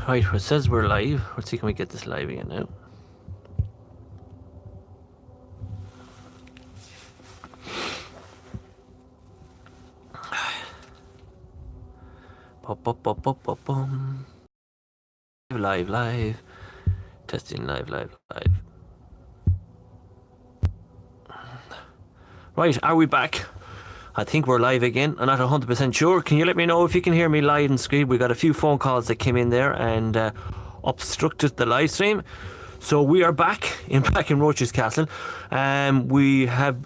Right, it says we're live. Let's see, can we get this live again now? Bum. Live. Testing live. Right, are we back? I think we're live again. I'm not 100% sure. Can you let me know if you can hear me live and screen? We got a few phone calls that came in there and obstructed the live stream. So we are back in Roche's Castle. We have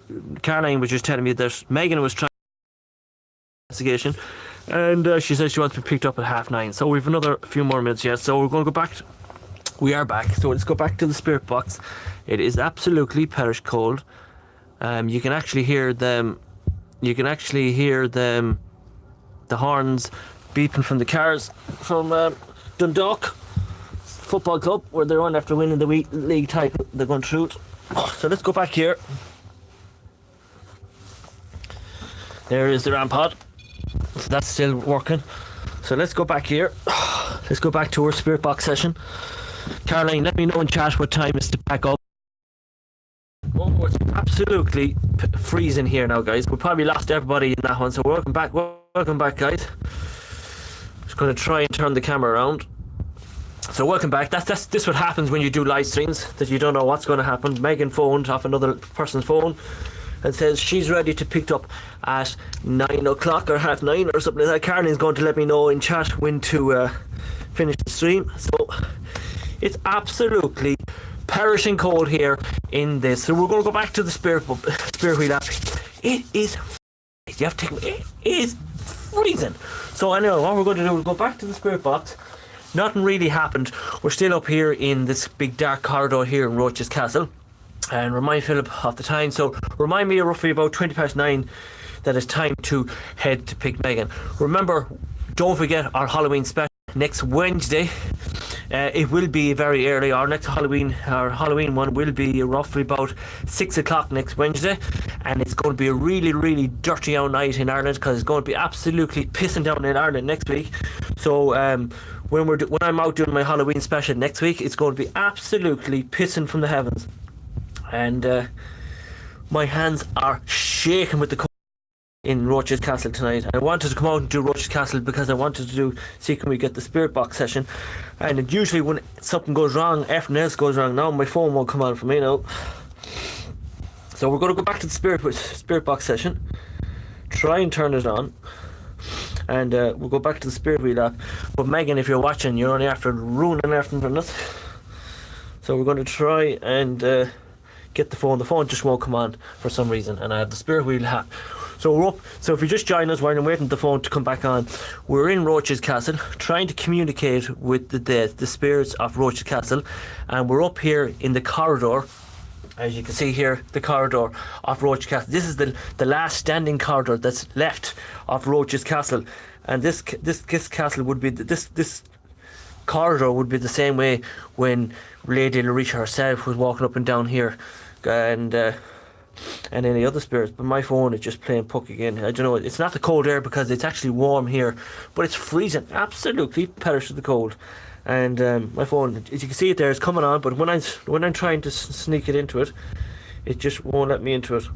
Caroline was just telling me that Megan was trying investigation, and she said she wants to be picked up at 9:30. So we've another few more minutes yet. So we're going to go back. We are back. So let's go back to the spirit box. It is absolutely perish cold. You can actually hear them. You can actually hear them, the horns beeping from the cars from Dundalk Football Club, where they're on after winning the league title. They're going through it. So let's go back here. There is the rampart. So that's still working. So let's go back here. Let's go back to our spirit box session. Caroline, let me know in chat what time is to pack up. Oh, it's absolutely freezing here now, guys. We probably lost everybody in that one, so welcome back, guys. Just going to try and turn the camera around. So welcome back. This what happens when you do live streams, that you don't know what's going to happen. Megan phoned off another person's phone and says she's ready to pick up at 9 o'clock or 9:30 or something like that. Caroline's going to let me know in chat when to finish the stream. So it's absolutely perishing cold here in this. So we're going to go back to the spirit wheel app. It is you have to it is freezing. So anyway, what we're going to do is go back to the spirit box. Nothing really happened. We're still up here in this big dark corridor here in Roche's Castle, and remind Philip of the time. So remind me roughly about 9:20 that it's time to head to pick Megan. Remember, don't forget our Halloween special next Wednesday. It will be very early. Our Halloween one will be roughly about 6 o'clock next Wednesday, and it's going to be a really dirty out night in Ireland, because it's going to be absolutely pissing down in Ireland next week. So when I'm out doing my Halloween special next week, it's going to be absolutely pissing from the heavens, and my hands are shaking with the cold in Roche's Castle tonight. I wanted to come out and do Roche's Castle because I wanted to see can we get the spirit box session, and it usually when something goes wrong, everything else goes wrong. Now my phone won't come on for me now. So we're going to go back to the spirit box session, try and turn it on, and we'll go back to the spirit wheel app. But Megan, if you're watching, you're only after ruining everything from us. So we're going to try and get the phone. The phone just won't come on for some reason, and I have the spirit wheel app. So we're up. So if you just join us while I'm waiting for the phone to come back on, we're in Roche's Castle trying to communicate with the spirits of Roche's Castle, and we're up here in the corridor. As you can see here, the corridor of Roche's Castle. This is the last standing corridor that's left of Roche's Castle, and this castle would be this corridor would be the same way when Lady Larisha herself was walking up and down here, and any other spirits. But my phone is just playing puck again. I don't know, it's not the cold air because it's actually warm here, but it's freezing, absolutely perish with the cold. And my phone, as you can see it there, is coming on, but when I'm trying to sneak it into it, it just won't let me into it.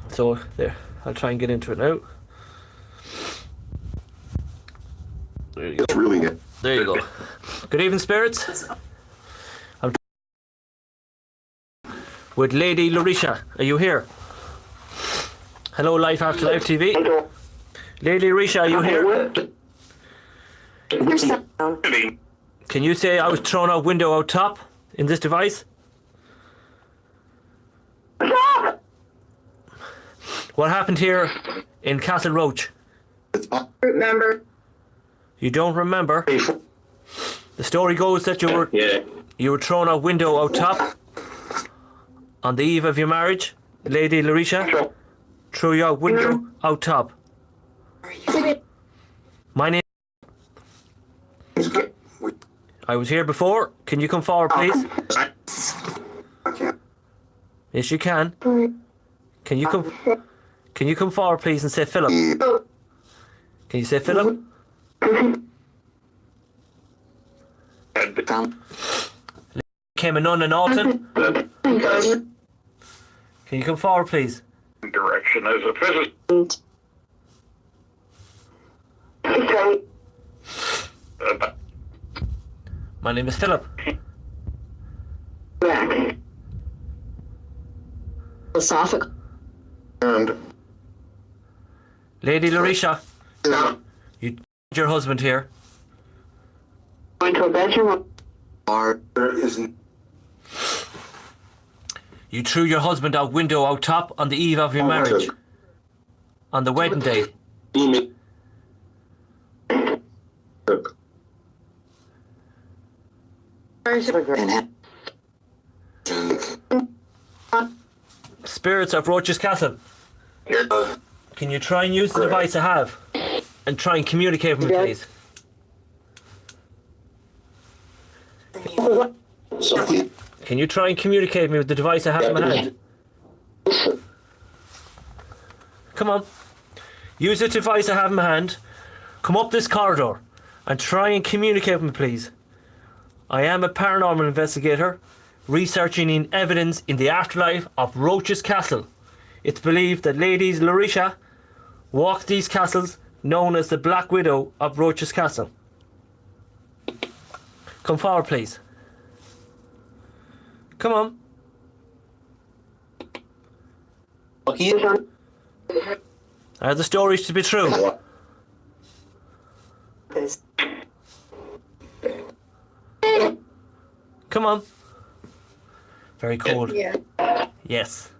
So there, I'll try and get into it now. There you go. It's really good. There you go. Good evening, spirits. I'm with Lady Larisha. Are you here? Hello, Life After Life TV. Hello. Lady Larisha, are you here? Can you say I was thrown out window out top in this device? What happened here in Castle Roche? Remember? You don't remember? The story goes that you were thrown out window out top on the eve of your marriage, Lady Larisha. Threw you out window out top. My name. I was here before. Can you come forward, please? Yes, you can. Can you come? Can you come forward, please, and say Philip? Can you say Philip? Came a nun and Alton. Can you come forward, please? Direction as a physicist. My name is Philip. Philosophical. And Lady Larisha, you your husband here. Going to a bedroom. there isn't. You threw your husband out window out top on the eve of your marriage. On the wedding day. Spirits of Roach's Castle. Can you try and use the device I have? And try and communicate with me, please? Can you try and communicate with me with the device I have in my hand? Come on. Use the device I have in my hand. Come up this corridor and try and communicate with me, please. I am a paranormal investigator researching in evidence in the afterlife of Roach's Castle. It's believed that Lady Larisha walked these castles known as the Black Widow of Roach's Castle. Come forward, please. Come on. Are the stories to be true? Come on. Very cold. Yeah. Yes.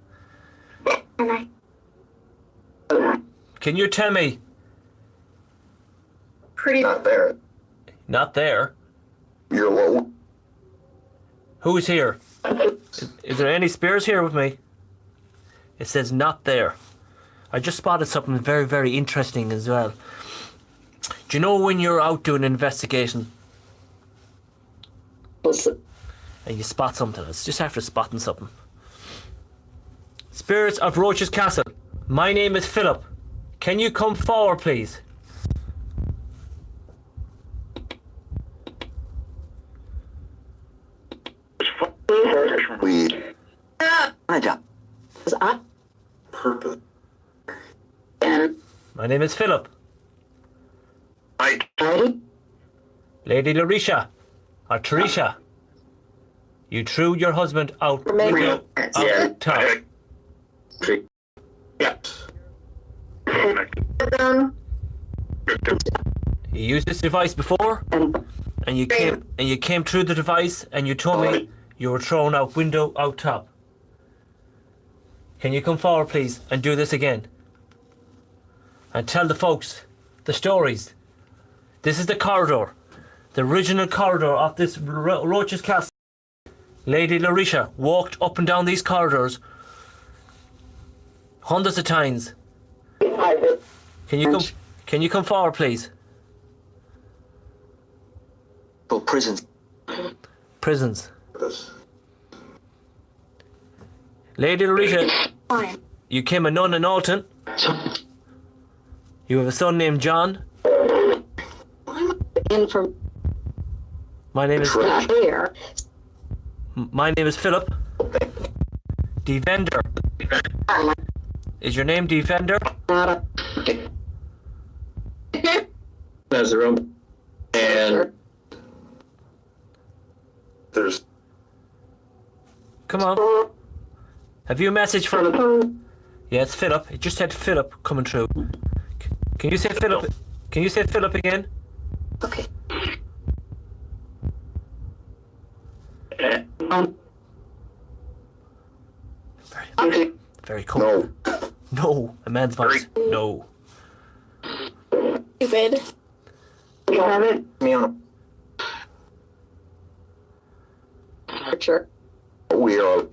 Can you tell me? Pretty. Not there. Not there. You're low. Who's here? Is there any spirits here with me? It says not there. I just spotted something very, very interesting as well. Do you know when you're out doing an investigation and you spot something? It's just after spotting something. Spirits of Roach's Castle. My name is Philip. Can you come forward, please? We My job. Was I? purpose. And My name is Philip. I Ready? Lady Larisha, or Teresha, you threw your husband out window out top. Yeah. You used this device before, and you came through the device, and you told me you were thrown out window out top. Can you come forward, please, and do this again? And tell the folks the stories. This is the corridor, the original corridor of this Roach's Castle. Lady Larisha walked up and down these corridors hundreds of times. Can you come forward, please? For prisons. Prisons. This. Lady Larisha, Fine. you came a nun in Alton. You have a son named John. In from My name is here. My name is Philip. Defender. Is your name Defender? Not a. There's the room. And There's. Come on. Have you a message On the from? phone. Yeah, it's Philip. It just said Philip coming through. Can you say Philip? Can you say Philip again? Okay. Okay. Very cold. No. No, a man's voice. No. Stupid. You have it? Me on. Sure. We are.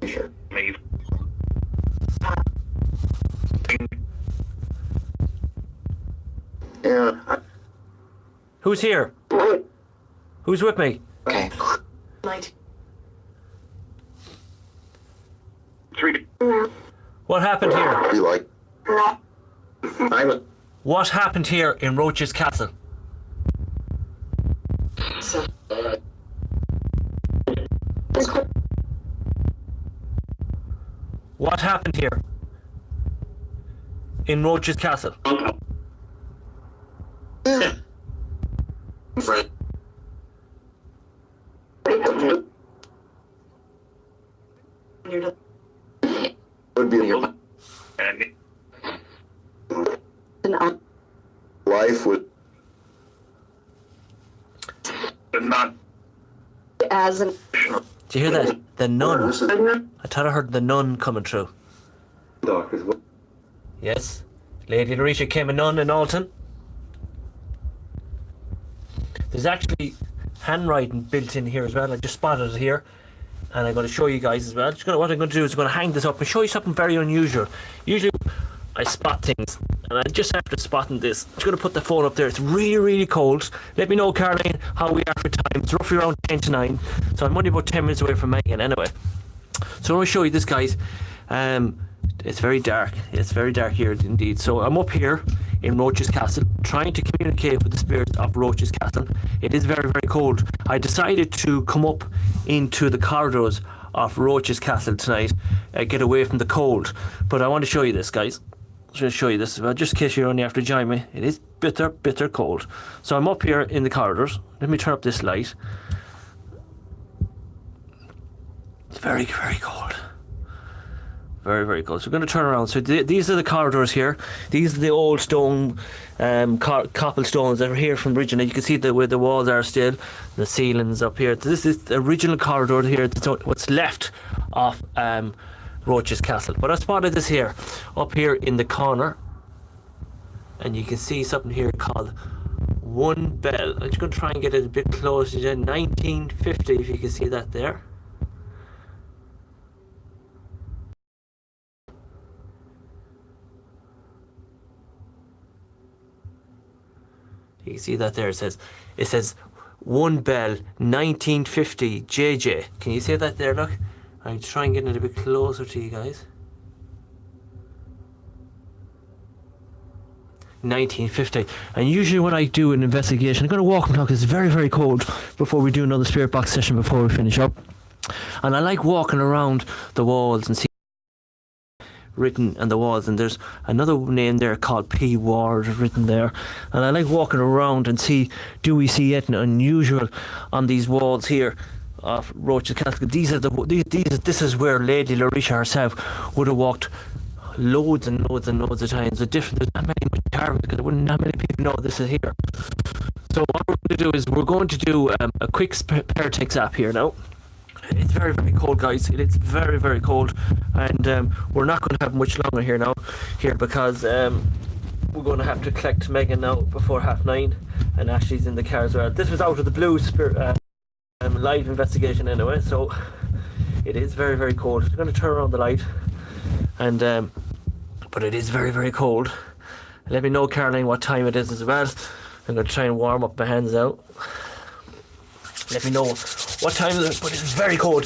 Sure. Me. Yeah. Who's here? Who's with me? okay. Light. 3. What happened here? Be like, What happened here in Roach's Castle? So, What happened here in Roach's Castle? Friend. would be And life would not as an Do you hear that? The nun. This is I thought I heard the nun coming through. doctors. Yes. Lady Larisha came a nun in Alton. There's actually handwriting built in here as well. I just spotted it here. And I'm going to show you guys as well. What I'm going to do is I'm going to hang this up and show you something very unusual. Usually I spot things. And I just after spotting this, I'm just going to put the phone up there. It's really, really cold. Let me know, Caroline, how we are for time. It's roughly around 10 to 9. So I'm only about 10 minutes away from Megan anyway. So I want to show you this, guys. It's very dark. It's very dark here indeed. So I'm up here in Roach's Castle trying to communicate with the spirits of Roach's Castle. It is very, very cold. I decided to come up into the corridors of Roach's Castle tonight, get away from the cold. But I want to show you this, guys. I'm going to show you this as well, just in case you're only after joining me. It is bitter, bitter cold. So I'm up here in the corridors. Let me turn up this light. It's very, very cold. Very, very cold. So we're going to turn around. So these are the corridors here. These are the old stone, cobblestones that are here from originally. You can see where the walls are still. The ceilings up here. This is the original corridor here. It's what's left of Roach's Castle. But I spotted this here, up here in the corner. And you can see something here called One Bell. I'm just going to try and get it a bit closer to 1950, if you can see that there. You can see that there. It says One Bell 1950 JJ. Can you see that there? Look, I'm trying to get it a bit closer to you guys. 1950. And usually when I do an investigation, I'm going to walk and talk. It's very, very cold before we do another spirit box session before we finish up. And I like walking around the walls and see written on the walls, and there's another name there called P. Ward written there, and I like walking around and see, do we see anything unusual on these walls here of Roach's Castle. This is where Lady Larisha herself would have walked loads and loads and loads of times. There's not many much carving because not many people know this is here. So what we're going to do is we're going to do a quick Paratex app here now. It's very, very cold, guys. It's very, very cold, and we're not going to have much longer here because we're going to have to collect Megan now before 9:30, and Ashley's in the car as well. This was out of the blue live investigation anyway, so it is very, very cold. I'm going to turn on the light, and but it is very, very cold. Let me know, Caroline, what time it is as well. I'm going to try and warm up my hands out. Let me know what time it is, but it's very cold.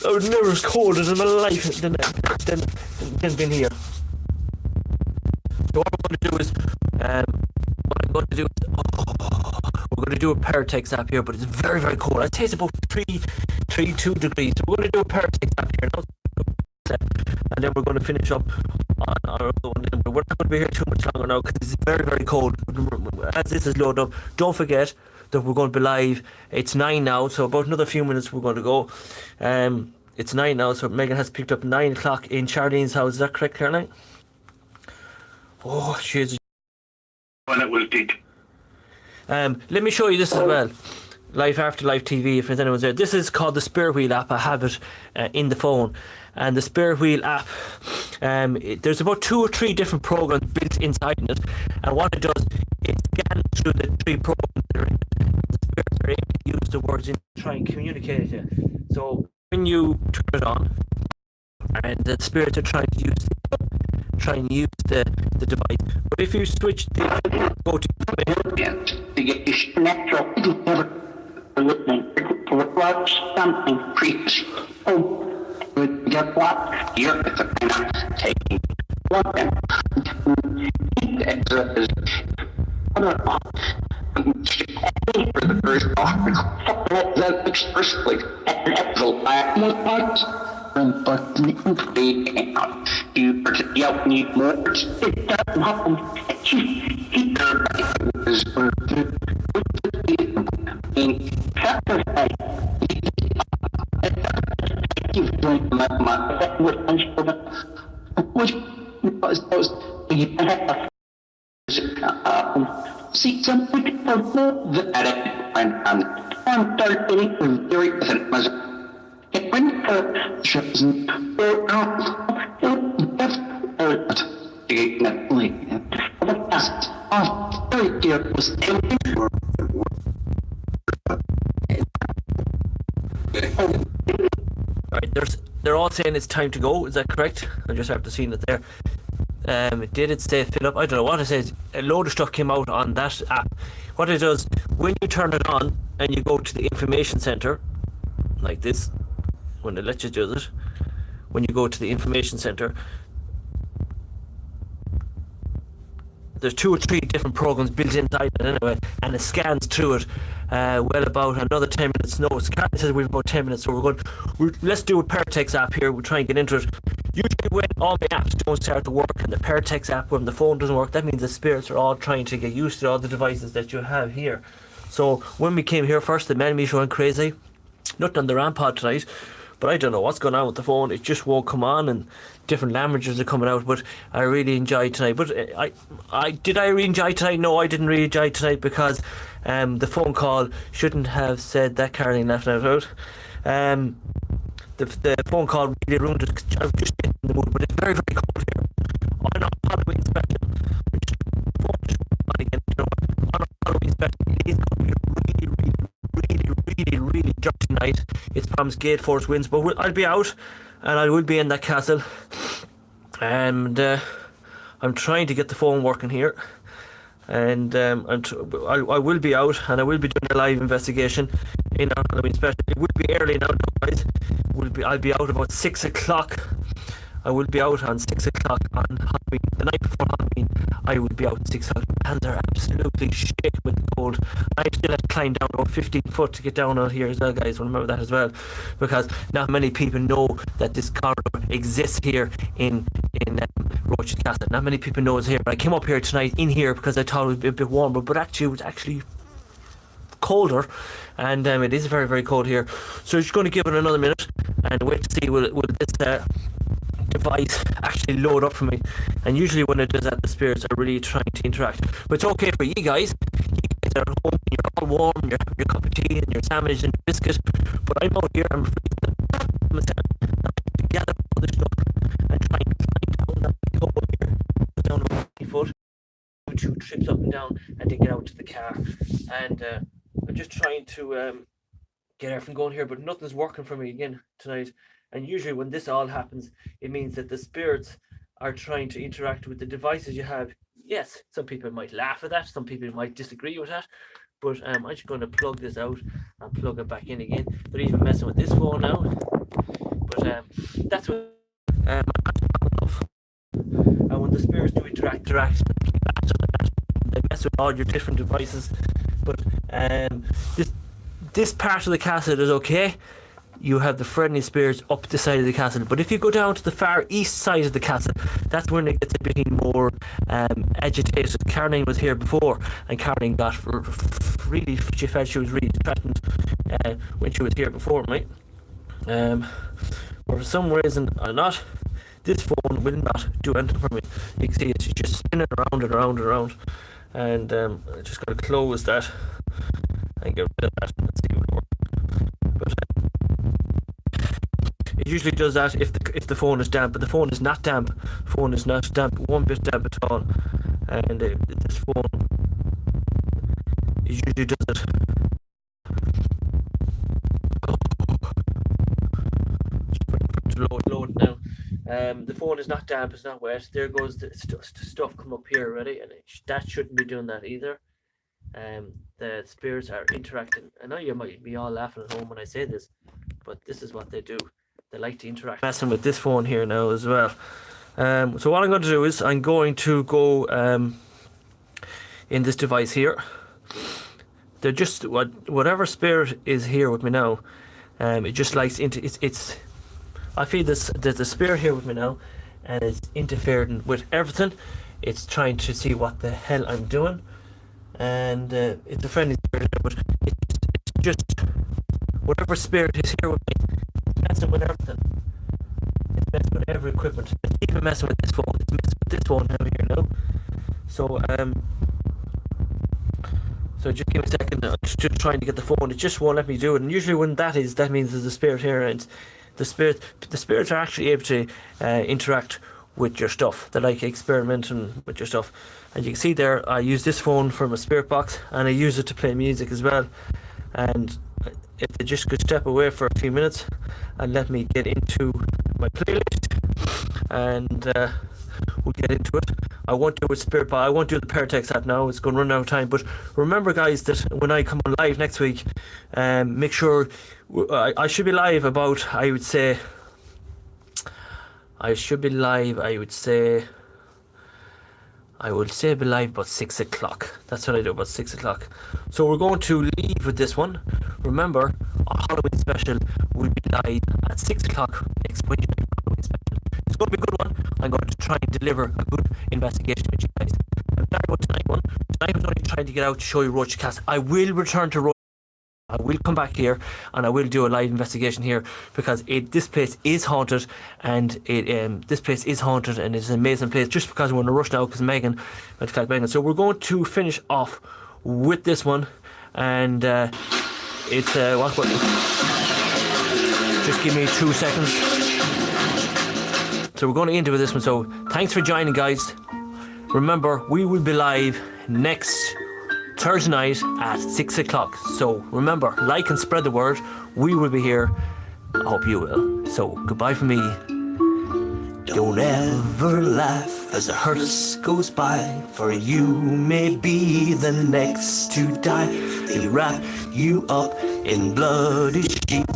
I was never as cold as in my life than been here. So what I'm going to do is, we're going to do a Paratex app here, but it's very, very cold. I'd say it's about 2 degrees. So we're going to do a Paratex app here now, and then we're going to finish up on our other one. We're not going to be here too much longer now because it's very, very cold. As this is loaded up, don't forget that we're going to be live. It's 9 now, so about another few minutes we're going to go. It's 9 now, so Megan has picked up 9 o'clock in Charlene's house. Is that correct, Caroline? Oh, she's. when it was deep. Let me show you this as well. Life After Life TV, if anyone's there. This is called the Spirit Wheel app. I have it in the phone. And the Spirit Wheel app, there's about 2 or 3 different programs built inside it. And what it does, it scans through the 3 programs that are in it. The spirits are able to use the words in to try and communicate it. So when you turn it on, and the spirits are trying to use the device. But if you switch go to listening to watch something preach. Oh, would get what you're taking one for the first that firstly the last part but complete out you yep need words it doesn't happen he was in sacrifice which was see something for the edit and starting with very was it went for shows or out the past of very dear was Alright, they're all saying it's time to go. Is that correct? I just have to see it there. Did it say fill up? I don't know what it says. A load of stuff came out on that app. What it does, when you turn it on and you go to the information center, like this, when it lets you do it, when you go to the information center, there's 2 or 3 different programs built inside it anyway, and it scans through it well about another 10 minutes. No, it says we've about 10 minutes, so let's do a Paratex app here. We'll try and get into it. Usually when all the apps don't start to work and the Paratex app, when the phone doesn't work, that means the spirits are all trying to get used to all the devices that you have here. So when we came here first, the Memories went crazy. Nothing on the RAM pod tonight, but I don't know what's going on with the phone. It just won't come on, and different languages are coming out. But I really enjoyed tonight. But did I really enjoy tonight? No, I didn't really enjoy tonight because the phone call shouldn't have said that. Caroline left it out. The phone call really ruined it. I was just getting in the mood, but it's very, very cold here. On a Halloween special, which phone just went on again. You know what? On a Halloween special, it is going to be really dirty night. It's Palms Gate Force winds, but I'll be out and I will be in that castle. And I'm trying to get the phone working here. And I will be out and I will be doing a live investigation in our Halloween special. It will be early now, guys. I'll be out about 6 o'clock. I will be out on 6 o'clock on Halloween. The night before Halloween, I will be out at 6 o'clock. My hands are absolutely shaking with the cold. I still have to climb down about 15 foot to get down out here as well, guys. Remember that as well, because not many people know that this corridor exists here in Roche's Castle. Not many people know it's here. But I came up here tonight in here because I thought it would be a bit warmer, but actually it was actually colder, and it is very, very cold here. So I'm just going to give it another minute and wait to see will this device actually load up for me. And usually when it does that, the spirits are really trying to interact. But it's okay for you guys. You guys are at home, you're all warm, you're having your cup of tea and your sandwich and your biscuit. But I'm out here, I'm freezing myself. I'm to gather all this stuff and try and climb down that hole here, down about 50 foot, 2 trips up and down, and then get out to the car. And I'm just trying to get everything going here, but nothing's working for me again tonight. And usually when this all happens, it means that the spirits are trying to interact with the devices you have. Yes, some people might laugh at that, some people might disagree with that, but I'm just going to plug this out and plug it back in again. They're even messing with this phone now, but that's what and when the spirits do interact, they mess with all your different devices. But this part of the castle is okay. You have the friendly spirits up the side of the castle, but if you go down to the far east side of the castle, that's when it gets a bit more agitated. Caroline was here before, and Caroline got really, she felt she was really threatened when she was here before, right? But for some reason or not, this phone will not do anything for me. You can see it's just spinning around and around and around, and I just got to close that and get rid of that and see what it works. But it usually does that if the phone is damp, but the phone is not damp. Phone is not damp, one bit damp at all. And this phone, it usually does it. Just waiting for it to load now. The phone is not damp, it's not wet. There goes the stuff come up here already, and that shouldn't be doing that either. The spirits are interacting. I know you might be all laughing at home when I say this, but this is what they do. They like to interact. Messing with this phone here now as well. So what I'm going to do is I'm going to go in this device here. They're just whatever spirit is here with me now. It just likes into it's. I feel there's a spirit here with me now, and it's interfering with everything. It's trying to see what the hell I'm doing, and it's a friendly spirit, but it's just whatever spirit is here with me. It's messing with everything. It's messing with every equipment. It's even messing with this phone. It's messing with this phone down here now. So just give me a second. I'm just trying to get the phone. It just won't let me do it. And usually when that means there's a spirit here, and the spirits are actually able to interact with your stuff. They like experimenting with your stuff. And you can see there, I use this phone for my spirit box, and I use it to play music as well. And if they just could step away for a few minutes and let me get into my playlist, and we'll get into it. I won't do a spirit box. I won't do the Paratex app now. It's going to run out of time. But remember, guys, that when I come on live next week, make sure I should be live about. I would say be live about 6 o'clock. That's what I do, about 6 o'clock. So we're going to leave with this one. Remember, our Halloween special will be live at 6 o'clock next Wednesday. Halloween special. It's going to be a good one. I'm going to try and deliver a good investigation with you guys. I'm sorry about tonight one. Tonight I was only trying to get out to show you Roach Cast. I will return to Roach. I will come back here and I will do a live investigation here, because this place is haunted, and this place is haunted, and it's an amazing place. Just because we're in a rush now because Megan went to collect Megan. So we're going to finish off with this one, and it's what? Just give me 2 seconds. So we're going to into this one. So thanks for joining, guys. Remember, we will be live next Thursday night at 6 o'clock. So remember, like and spread the word. We will be here. I hope you will. So goodbye from me. Don't ever laugh as a hearse goes by, for you may be the next to die. They wrap you up in bloody sheets.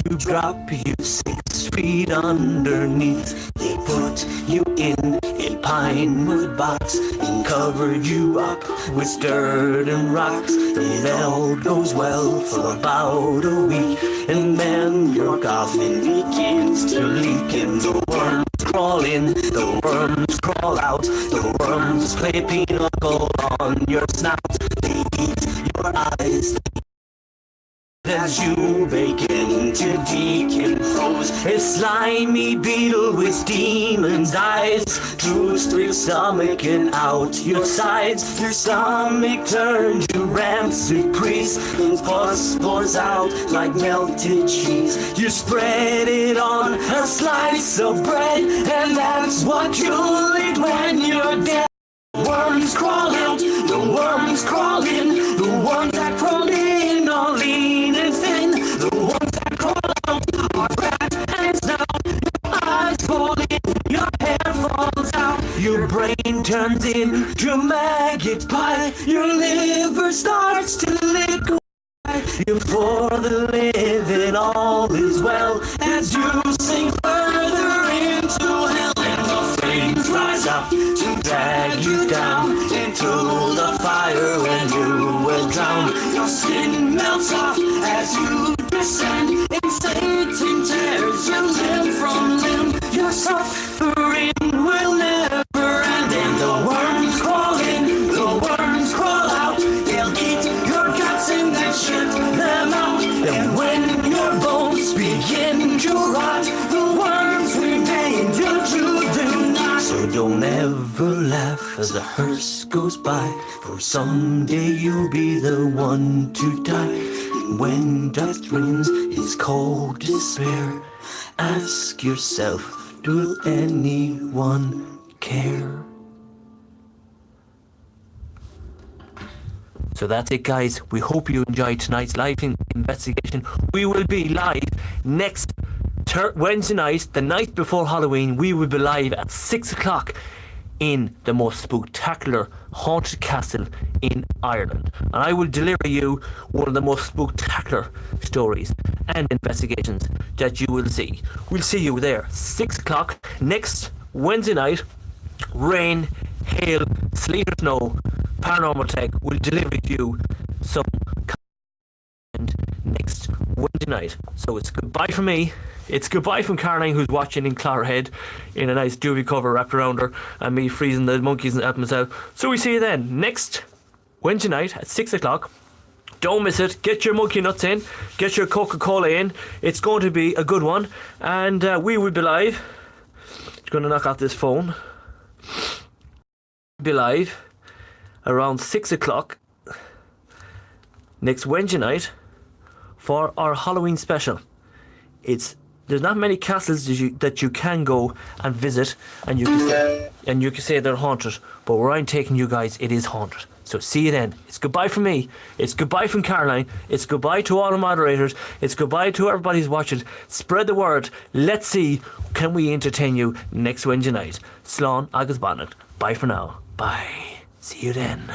You drop you 6 feet underneath. They put you in a pine wood box and covered you up with dirt and rocks. The bell goes well for about a week, and then your coffin begins to leak, and the worms crawl in, the worms crawl out, the worms play pinochle on your snout. They eat your eyes as you begin to decompose. A slimy beetle with demon's eyes drews through your stomach and out your sides. Your stomach turns to rancid grease, and pus pours out like melted cheese. You spread it on a slice of bread, and that's what you'll eat when you're dead. Worms crawl out, the worms crawl in, the ones that crawl in are lean and thin. The ones that crawl out are fat and stout. Your eyes fall in, your hair falls out, your brain turns into maggot pie, your liver starts to liquefy. You're for the living, all is well, as you sink further into hell, and the flames rise up to drag you down into the fire when you will drown. Your skin melts off as you descend, and Satan tears you limb from limb. Your suffering will never end, and the worms crawl in, the worms crawl out. They'll eat your guts and then shit them out. And when your bones begin to rot, the worms remain till you do not. So don't ever laugh as the hearse goes by, for someday you'll be the one to die. And when death brings his cold despair, ask yourself, will anyone care? So that's it, guys. We hope you enjoyed tonight's live investigation. We will be live next Wednesday night, the night before Halloween. We will be live at 6 o'clock in the most spectacular haunted castle in Ireland. And I will deliver you one of the most spectacular stories and investigations that you will see. We'll see you there, 6 o'clock next Wednesday night. Rain, hail, sleet or snow, Paranormal Tech will deliver you some content next Wednesday night. So it's goodbye from me. It's goodbye from Caroline, who's watching in Clogherhead in a nice duvet cover wrapped around her, and me freezing the monkeys and helping myself. So we see you then next Wednesday night at 6 o'clock. Don't miss it. Get your monkey nuts in. Get your Coca-Cola in. It's going to be a good one. And we will be live. Just going to knock off this phone. Be live around 6 o'clock next Wednesday night for our Halloween special. There's not many castles that you can go and visit, and you can say they're haunted. But where I'm taking you guys, it is haunted. So see you then. It's goodbye from me. It's goodbye from Caroline. It's goodbye to all the moderators. It's goodbye to everybody who's watching. Spread the word. Let's see, can we entertain you next Wednesday night? Slán agus Bonnet. Bye for now. Bye. See you then.